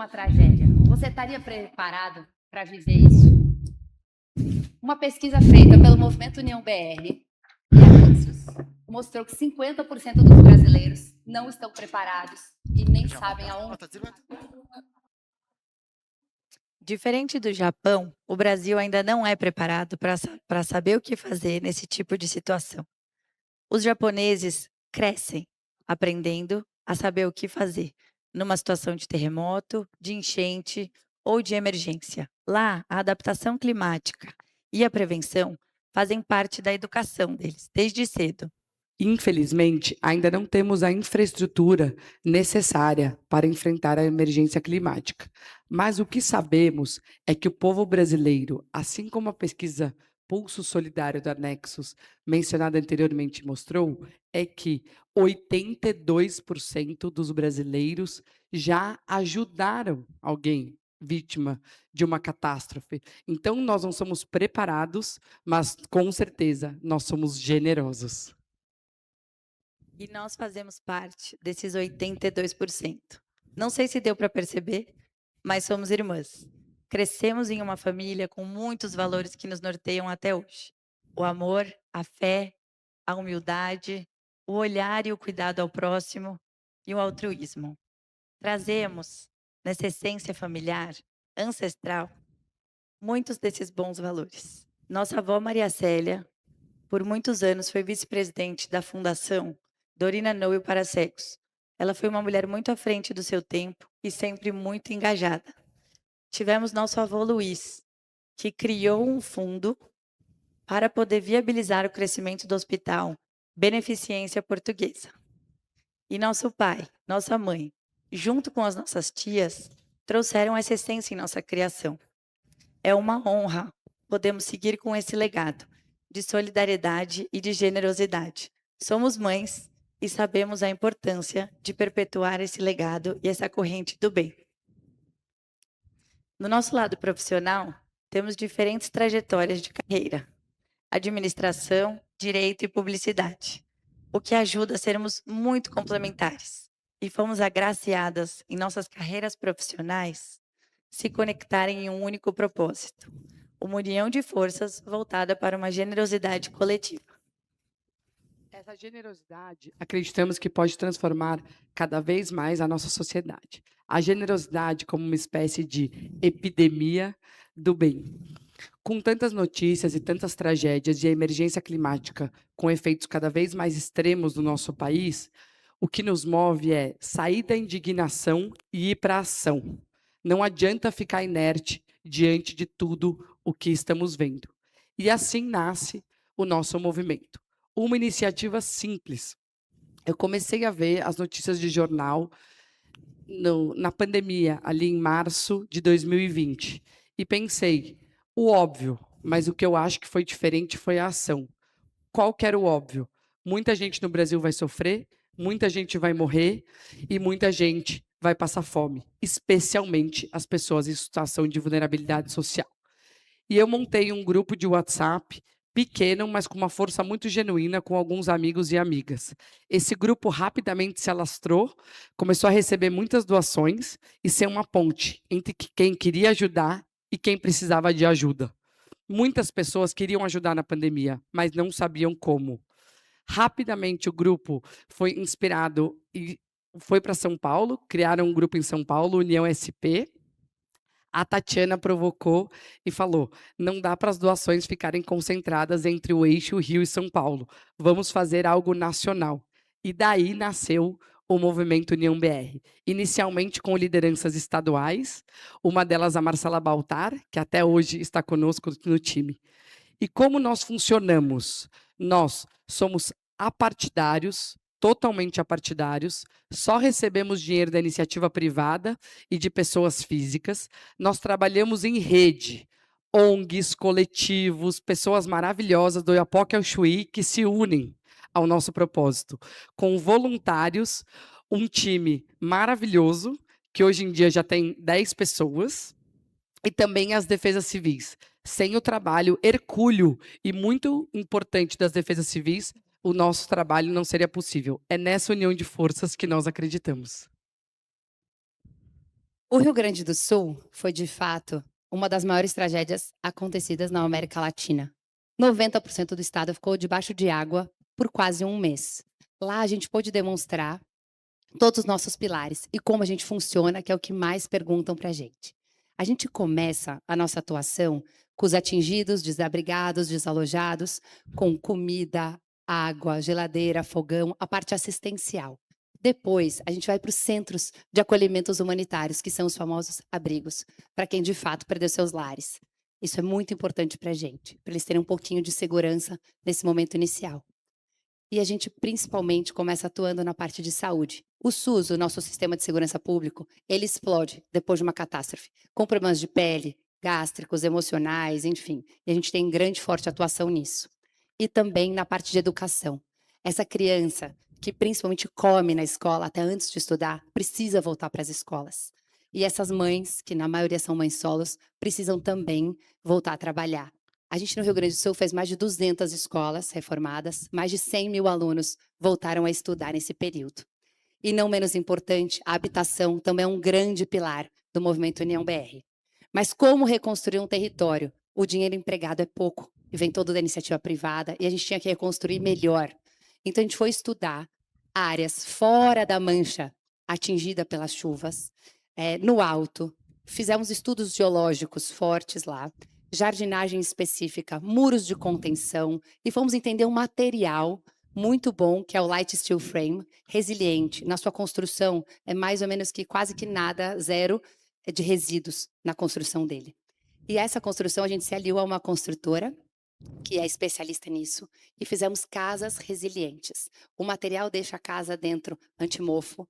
uma tragédia, você estaria preparado para viver isso? Uma pesquisa feita pelo Movimento União BR e a Nexus mostrou que 50% dos brasileiros não estão preparados e nem sabem aonde. Diferente do Japão, o Brasil ainda não é preparado para saber o que fazer nesse tipo de situação. Os japoneses crescem aprendendo a saber o que fazer numa situação de terremoto, de enchente ou de emergência. Lá, a adaptação climática e a prevenção fazem parte da educação deles, desde cedo. Infelizmente, ainda não temos a infraestrutura necessária para enfrentar a emergência climática. Mas o que sabemos é que o povo brasileiro, assim como a pesquisa Pulso Solidário da Nexus, mencionada anteriormente, mostrou, é que 82% dos brasileiros já ajudaram alguém vítima de uma catástrofe. Então, nós não somos preparados, mas com certeza nós somos generosos. E nós fazemos parte desses 82%. Não sei se deu para perceber, mas somos irmãs. Crescemos em uma família com muitos valores que nos norteiam até hoje: o amor, a fé, a humildade, o olhar e o cuidado ao próximo e o altruísmo. Trazemos, nessa essência familiar, ancestral, muitos desses bons valores. Nossa avó Maria Célia, por muitos anos, foi vice-presidente da Fundação Dorina Noel para Cegos. Ela foi uma mulher muito à frente do seu tempo e sempre muito engajada. Tivemos nosso avô Luiz, que criou um fundo para poder viabilizar o crescimento do hospital Beneficência Portuguesa. E nosso pai, nossa mãe, junto com as nossas tias, trouxeram essa essência em nossa criação. É uma honra podemos seguir com esse legado de solidariedade e de generosidade. Somos mães e sabemos a importância de perpetuar esse legado e essa corrente do bem. No nosso lado profissional, temos diferentes trajetórias de carreira: administração, direito e publicidade, o que ajuda a sermos muito complementares. E fomos agraciadas em nossas carreiras profissionais se conectarem em um único propósito: uma união de forças voltada para uma generosidade coletiva. Essa generosidade, acreditamos que pode transformar cada vez mais a nossa sociedade. A generosidade como uma espécie de epidemia do bem. Com tantas notícias e tantas tragédias de emergência climática com efeitos cada vez mais extremos no nosso país, o que nos move é sair da indignação e ir para a ação. Não adianta ficar inerte diante de tudo o que estamos vendo. E assim nasce o nosso movimento. Uma iniciativa simples. Eu comecei a ver as notícias de jornal na pandemia, ali em março de 2020, e pensei, o óbvio, mas o que eu acho que foi diferente foi a ação. Qual que era o óbvio? Muita gente no Brasil vai sofrer, muita gente vai morrer e muita gente vai passar fome, especialmente as pessoas em situação de vulnerabilidade social. E eu montei um grupo de WhatsApp pequeno, mas com uma força muito genuína, com alguns amigos e amigas. Esse grupo rapidamente se alastrou, começou a receber muitas doações e ser uma ponte entre quem queria ajudar e quem precisava de ajuda. Muitas pessoas queriam ajudar na pandemia, mas não sabiam como. Rapidamente o grupo foi inspirado e foi para São Paulo, criaram um grupo em São Paulo, União SP. A Tatiana provocou e falou: não dá para as doações ficarem concentradas entre o eixo Rio e São Paulo. Vamos fazer algo nacional. E daí nasceu o movimento União BR. Inicialmente com lideranças estaduais, uma delas a Marcela Baltar, que até hoje está conosco no time. E como nós funcionamos? Nós somos apartidários, totalmente apartidários, só recebemos dinheiro da iniciativa privada e de pessoas físicas. Nós trabalhamos em rede, ONGs, coletivos, pessoas maravilhosas do Oiapoque ao Chuí que se unem ao nosso propósito, com voluntários, um time maravilhoso, que hoje em dia já tem 10 pessoas, e também as defesas civis. Sem o trabalho hercúleo e muito importante das defesas civis, o nosso trabalho não seria possível. É nessa união de forças que nós acreditamos. O Rio Grande do Sul foi, de fato, uma das maiores tragédias acontecidas na América Latina. 90% do estado ficou debaixo de água por quase um mês. Lá a gente pôde demonstrar todos os nossos pilares e como a gente funciona, que é o que mais perguntam para a gente. A gente começa a nossa atuação com os atingidos, desabrigados, desalojados, com comida, água, geladeira, fogão, a parte assistencial. Depois, a gente vai para os centros de acolhimentos humanitários, que são os famosos abrigos, para quem de fato perdeu seus lares. Isso é muito importante para a gente, para eles terem um pouquinho de segurança nesse momento inicial. E a gente principalmente começa atuando na parte de saúde. O SUS, o nosso sistema de segurança público, ele explode depois de uma catástrofe, com problemas de pele, gástricos, emocionais, enfim. E a gente tem grande e forte atuação nisso. E também na parte de educação. Essa criança que principalmente come na escola até antes de estudar, precisa voltar para as escolas. E essas mães, que na maioria são mães solos, precisam também voltar a trabalhar. A gente no Rio Grande do Sul fez mais de 200 escolas reformadas, mais de 100 mil alunos voltaram a estudar nesse período. E não menos importante, a habitação também é um grande pilar do movimento União BR. Mas como reconstruir um território? O dinheiro empregado é pouco, e vem todo da iniciativa privada, e a gente tinha que reconstruir melhor. Então a gente foi estudar áreas fora da mancha atingida pelas chuvas, no alto, fizemos estudos geológicos fortes lá, jardinagem específica, muros de contenção, e fomos entender um material muito bom, que é o Light Steel Frame, resiliente. Na sua construção, é mais ou menos que quase que nada, zero de resíduos na construção dele. E essa construção, a gente se aliou a uma construtora, que é especialista nisso, e fizemos casas resilientes. O material deixa a casa dentro antimofo,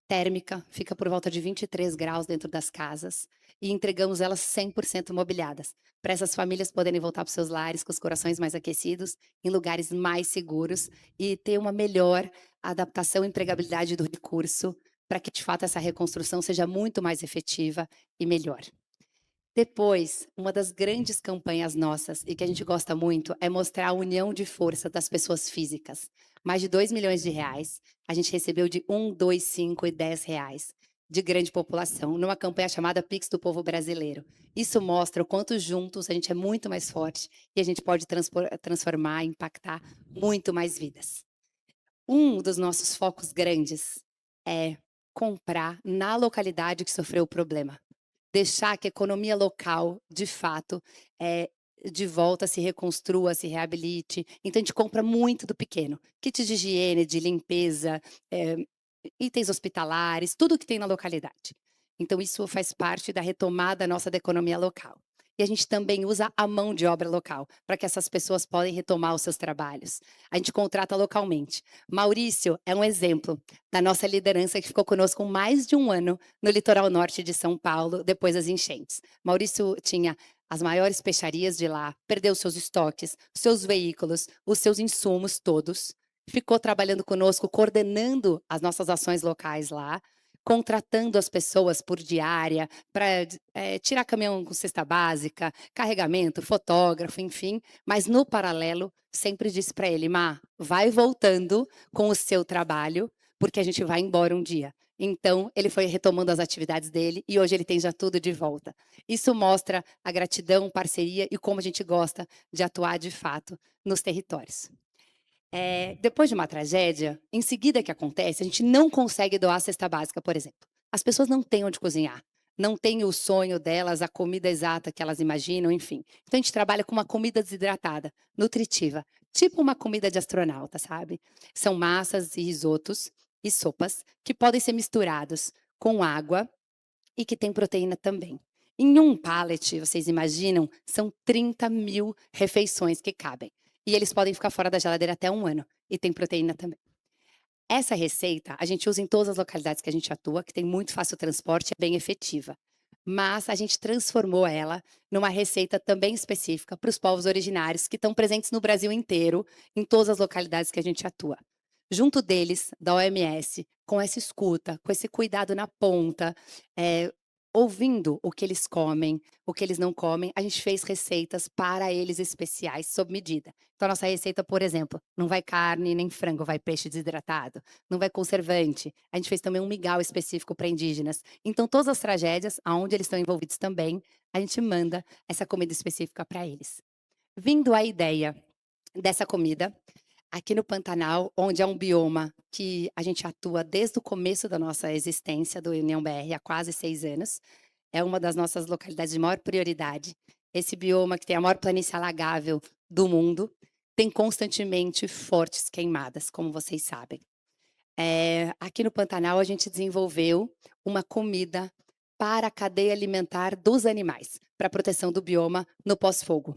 térmica, fica por volta de 23 graus dentro das casas, e entregamos elas 100% mobiliadas, para essas famílias poderem voltar para os seus lares com os corações mais aquecidos, em lugares mais seguros, e ter uma melhor adaptação e empregabilidade do recurso, para que, de fato, essa reconstrução seja muito mais efetiva e melhor. Depois, uma das grandes campanhas nossas, e que a gente gosta muito, é mostrar a união de força das pessoas físicas. Mais de 2 milhões de reais, a gente recebeu de 1, 2, 5 e 10 reais de grande população, numa campanha chamada Pix do Povo Brasileiro. Isso mostra o quanto juntos a gente é muito mais forte e a gente pode transformar, impactar muito mais vidas. Um dos nossos focos grandes é comprar na localidade que sofreu o problema. Deixar que a economia local, de fato, de volta se reconstrua, se reabilite. Então, a gente compra muito do pequeno. Kits de higiene, de limpeza, itens hospitalares, tudo que tem na localidade. Então, isso faz parte da retomada nossa da economia local. E a gente também usa a mão de obra local, para que essas pessoas possam retomar os seus trabalhos. A gente contrata localmente. Maurício é um exemplo da nossa liderança que ficou conosco mais de um ano no litoral norte de São Paulo, depois das enchentes. Maurício tinha as maiores peixarias de lá, perdeu seus estoques, seus veículos, os seus insumos todos. Ficou trabalhando conosco, coordenando as nossas ações locais lá, contratando as pessoas por diária para tirar caminhão com cesta básica, carregamento, fotógrafo, enfim. Mas no paralelo, sempre disse para ele: Má, vai voltando com o seu trabalho, porque a gente vai embora um dia. Então, ele foi retomando as atividades dele e hoje ele tem já tudo de volta. Isso mostra a gratidão, parceria e como a gente gosta de atuar de fato nos territórios. Depois de uma tragédia, em seguida que acontece, a gente não consegue doar a cesta básica, por exemplo. As pessoas não têm onde cozinhar, não têm o sonho delas, a comida exata que elas imaginam, enfim. Então a gente trabalha com uma comida desidratada, nutritiva, tipo uma comida de astronauta, sabe? São massas e risotos e sopas que podem ser misturados com água e que tem proteína também. Em um pallet, vocês imaginam, são 30 mil refeições que cabem. E eles podem ficar fora da geladeira até um ano. E tem proteína também. Essa receita a gente usa em todas as localidades que a gente atua, que tem muito fácil transporte, é bem efetiva. Mas a gente transformou ela numa receita também específica para os povos originários que estão presentes no Brasil inteiro, em todas as localidades que a gente atua. Junto deles, da OMS, com essa escuta, com esse cuidado na ponta, ouvindo o que eles comem, o que eles não comem, a gente fez receitas para eles especiais, sob medida. Então, a nossa receita, por exemplo, não vai carne nem frango, vai peixe desidratado, não vai conservante. A gente fez também um mingau específico para indígenas. Então, todas as tragédias, aonde eles estão envolvidos também, a gente manda essa comida específica para eles. Vindo a ideia dessa comida, aqui no Pantanal, onde é um bioma que a gente atua desde o começo da nossa existência do União BR, há quase 6 anos, é uma das nossas localidades de maior prioridade. Esse bioma que tem a maior planície alagável do mundo, tem constantemente fortes queimadas, como vocês sabem. Aqui no Pantanal, a gente desenvolveu uma comida para a cadeia alimentar dos animais, para a proteção do bioma no pós-fogo.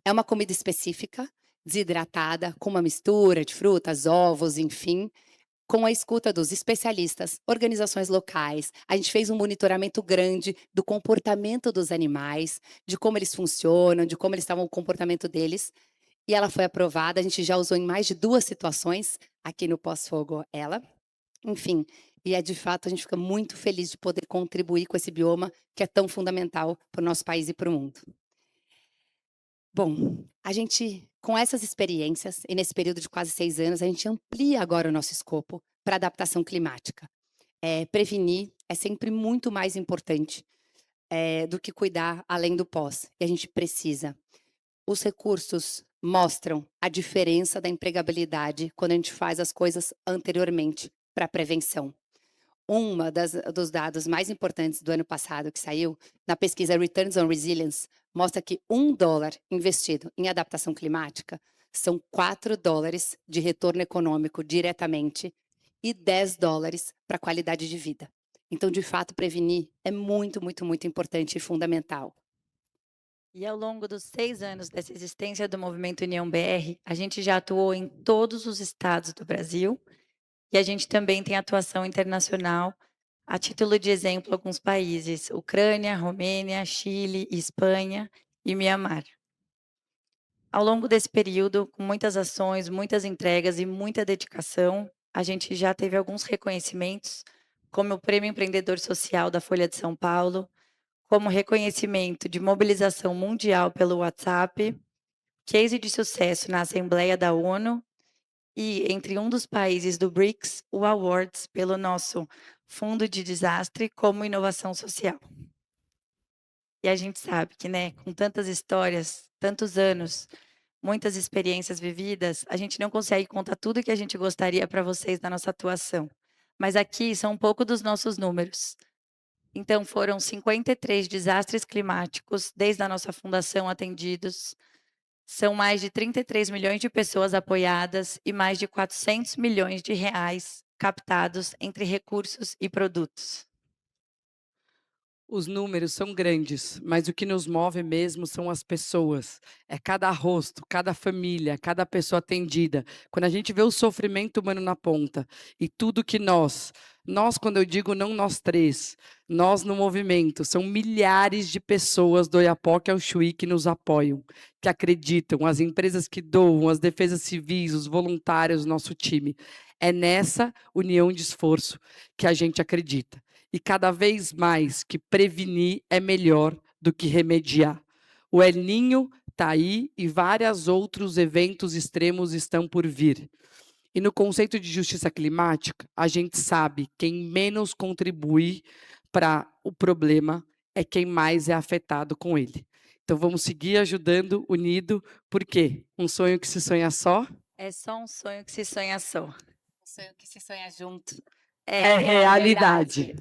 É uma comida específica, desidratada, com uma mistura de frutas, ovos, enfim, com a escuta dos especialistas, organizações locais. A gente fez um monitoramento grande do comportamento dos animais, de como eles funcionam, de como eles estavam o comportamento deles. E ela foi aprovada, a gente já usou em mais de 2 situações aqui no pós-fogo ela. Enfim, e de fato a gente fica muito feliz de poder contribuir com esse bioma que é tão fundamental para o nosso país e para o mundo. Bom, a gente, com essas experiências, e nesse período de quase 6 anos, a gente amplia agora o nosso escopo para adaptação climática. Prevenir é sempre muito mais importante do que cuidar além do pós. E a gente precisa. Os recursos mostram a diferença da empregabilidade quando a gente faz as coisas anteriormente para a prevenção. Dos dados mais importantes do ano passado que saiu, na pesquisa Returns on Resilience, mostra que $1 investido em adaptação climática são $4 de retorno econômico diretamente e $10 para a qualidade de vida. Então, de fato, prevenir é muito, muito, muito importante e fundamental. E ao longo dos 6 anos dessa existência do Movimento União BR, a gente já atuou em todos os estados do Brasil e a gente também tem atuação internacional. A título de exemplo, alguns países: Ucrânia, Romênia, Chile, Espanha e Mianmar. Ao longo desse período, com muitas ações, muitas entregas e muita dedicação, a gente já teve alguns reconhecimentos, como o Prêmio Empreendedor Social da Folha de São Paulo, como reconhecimento de mobilização mundial pelo WhatsApp, case de sucesso na Assembleia da ONU e, entre um dos países do BRICS, o Awards pelo nosso Fundo de Desastre como inovação social. E a gente sabe que, né, com tantas histórias, tantos anos, muitas experiências vividas, a gente não consegue contar tudo que a gente gostaria para vocês da nossa atuação. Mas aqui são um pouco dos nossos números. Então, foram 53 desastres climáticos desde a nossa fundação atendidos. São mais de 33 milhões de pessoas apoiadas e mais de 400 milhões de reais captados entre recursos e produtos. Os números são grandes, mas o que nos move mesmo são as pessoas. É cada rosto, cada família, cada pessoa atendida. Quando a gente vê o sofrimento humano na ponta e tudo que nós, quando eu digo não nós três, nós no movimento, são milhares de pessoas do Oiapoque ao Chuí que nos apoiam, que acreditam, as empresas que doam, as defesas civis, os voluntários, nosso time. É nessa união de esforço que a gente acredita. E cada vez mais que prevenir é melhor do que remediar. O El Niño está aí e vários outros eventos extremos estão por vir. E no conceito de justiça climática, a gente sabe que quem menos contribui para o problema é quem mais é afetado com ele. Então vamos seguir ajudando, unido, porque um sonho que se sonha só É só um sonho que se sonha só. Um sonho que se sonha junto. é realidade.